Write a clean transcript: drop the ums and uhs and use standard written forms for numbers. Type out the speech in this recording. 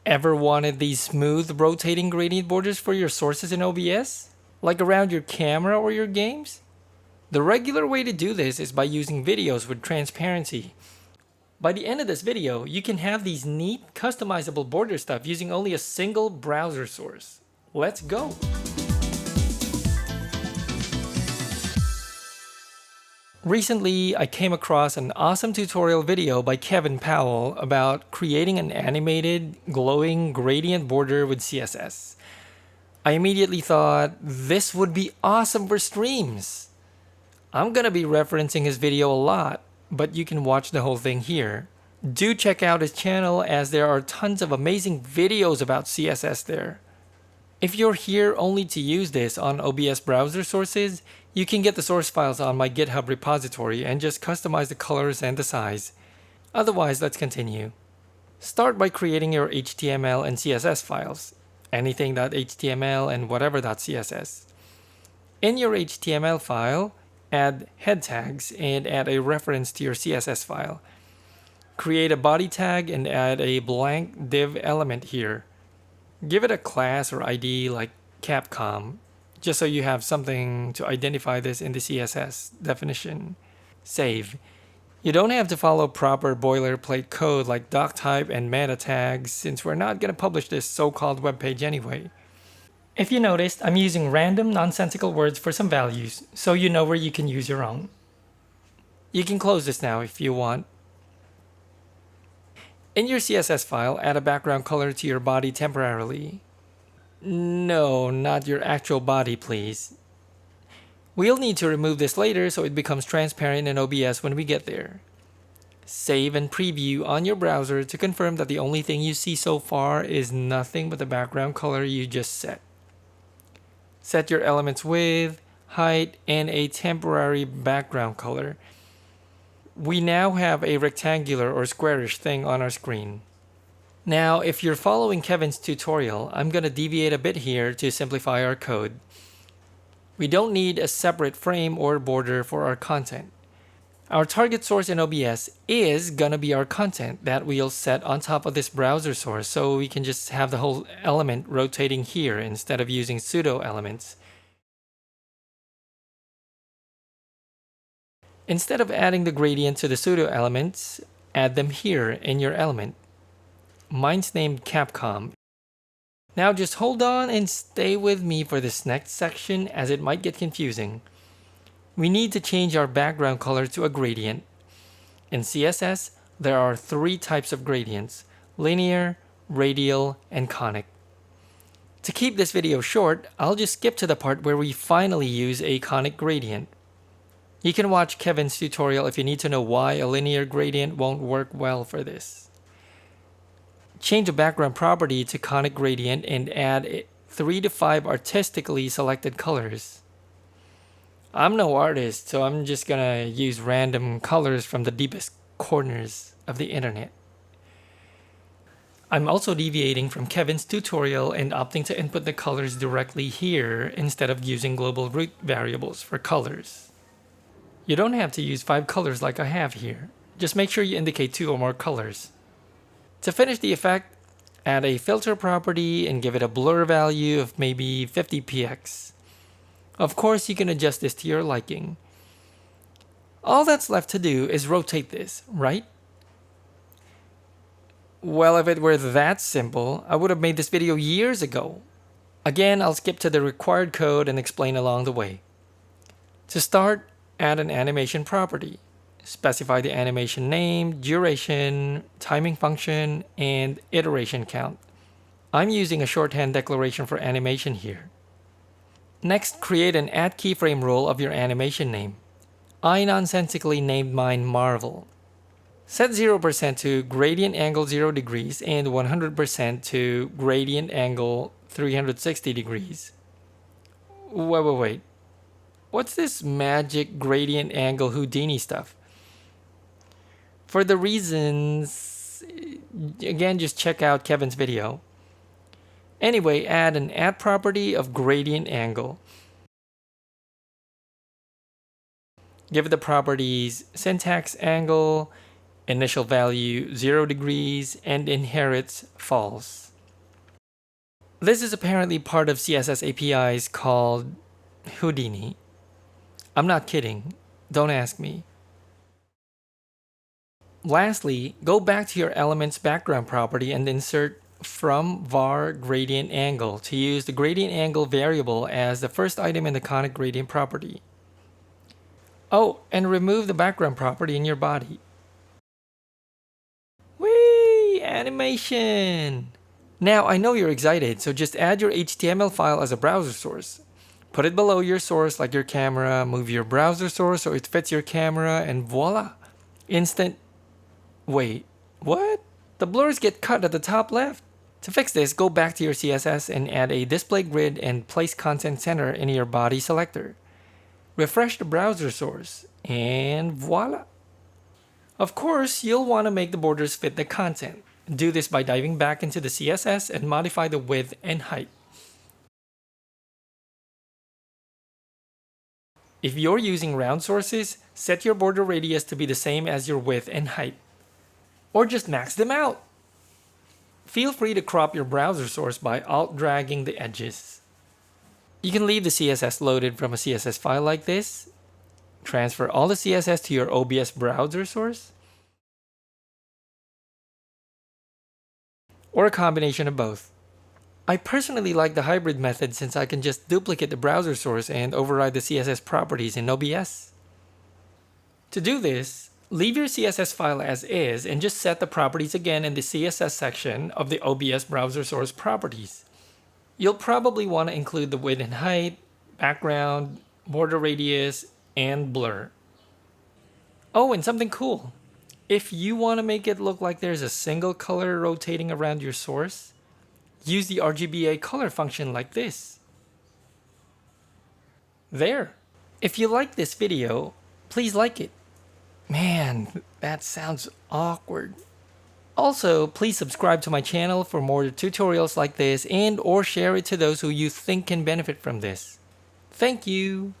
Ever wanted these smooth rotating gradient borders for your sources in OBS? Like around your camera or your games? The regular way to do this is by using videos with transparency. By the end of this video, you can have these neat, customizable border stuff using only a single browser source. Let's go! Recently, I came across an awesome tutorial video by Powell about creating an animated, glowing gradient border with CSS. I immediately thought, this would be awesome for streams! I'm gonna be referencing his video a lot, but you can watch the whole thing here. Do check out his channel as there are tons of amazing videos about CSS there. If you're here only to use this on OBS browser sources, you can get the source files on my GitHub repository and just customize the colors and the size. Otherwise, let's continue. Start by creating your HTML and CSS files, anything.html and whatever.css. In your HTML file, add head tags and add a reference to your CSS file. Create a body tag and add a blank div element here. Give it a class or ID like Capcom, just so you have something to identify this in the CSS definition. Save. You don't have to follow proper boilerplate code like doc type and meta tags since we're not going to publish this so-called webpage anyway. If you noticed, I'm using random nonsensical words for some values, so you know where you can use your own. You can close this now if you want. In your CSS file, add a background color to your body temporarily. No, not your actual body, please. We'll need to remove this later so it becomes transparent in OBS when we get there. Save and preview on your browser to confirm that the only thing you see so far is nothing but the background color you just set. Set your element's width, height, and a temporary background color. We now have a rectangular or squarish thing on our screen. Now, if you're following Kevin's tutorial, I'm going to deviate a bit here to simplify our code. We don't need a separate frame or border for our content. Our target source in OBS is going to be our content that we'll set on top of this browser source, so we can just have the whole element rotating here instead of using pseudo elements. Instead of adding the gradient to the pseudo elements, add them here in your element. Mine's named Capcom. Now just hold on and stay with me for this next section as it might get confusing. We need to change our background color to a gradient. In CSS, there are 3 types of gradients: linear, radial, and conic. To keep this video short, I'll just skip to the part where we finally use a conic gradient. You can watch Kevin's tutorial if you need to know why a linear gradient won't work well for this. Change the background property to conic gradient and add 3 to 5 artistically selected colors. I'm no artist, so I'm just gonna use random colors from the deepest corners of the internet. I'm also deviating from Kevin's tutorial and opting to input the colors directly here instead of using global root variables for colors. You don't have to use 5 colors like I have here. Just make sure you indicate 2 or more colors. To finish the effect, add a filter property and give it a blur value of maybe 50px. Of course, you can adjust this to your liking. All that's left to do is rotate this, right? Well, if it were that simple, I would have made this video years ago. Again, I'll skip to the required code and explain along the way. To start, add an animation property. Specify the animation name, duration, timing function, and iteration count. I'm using a shorthand declaration for animation here. Next, create an add keyframe rule of your animation name. I nonsensically named mine Marvel. Set 0% to gradient angle 0 degrees and 100% to gradient angle 360 degrees. Wait. What's this magic gradient angle Houdini stuff? For the reasons, again, just check out Kevin's video. Anyway, add an add property of gradient angle. Give it the properties syntax angle, initial value 0 degrees, and inherits false. This is apparently part of CSS APIs called Houdini. I'm not kidding. Don't ask me. Lastly, go back to your element's background property and insert from var gradient angle to use the gradient angle variable as the first item in the conic gradient property. Oh, and remove the background property in your body. Whee! Animation! Now I know you're excited, so just add your HTML file as a browser source. Put it below your source like your camera, move your browser source so it fits your camera, and voila! Instant. Wait, what? The blurs get cut at the top left. To fix this, go back to your CSS and add a display grid and place content center in your body selector. Refresh the browser source, and voila! Of course, you'll want to make the borders fit the content. Do this by diving back into the CSS and modify the width and height. If you're using round sources, set your border radius to be the same as your width and height. Or just max them out. Feel free to crop your browser source by alt-dragging the edges. You can leave the CSS loaded from a CSS file like this, transfer all the CSS to your OBS browser source, or a combination of both. I personally like the hybrid method since I can just duplicate the browser source and override the CSS properties in OBS. To do this, leave your CSS file as is and just set the properties again in the CSS section of the OBS browser source properties. You'll probably want to include the width and height, background, border radius, and blur. Oh, and something cool. If you want to make it look like there's a single color rotating around your source, use the RGBA color function like this. There. If you like this video, please like it. Man, that sounds awkward. Also, please subscribe to my channel for more tutorials like this and or share it to those who you think can benefit from this. Thank you!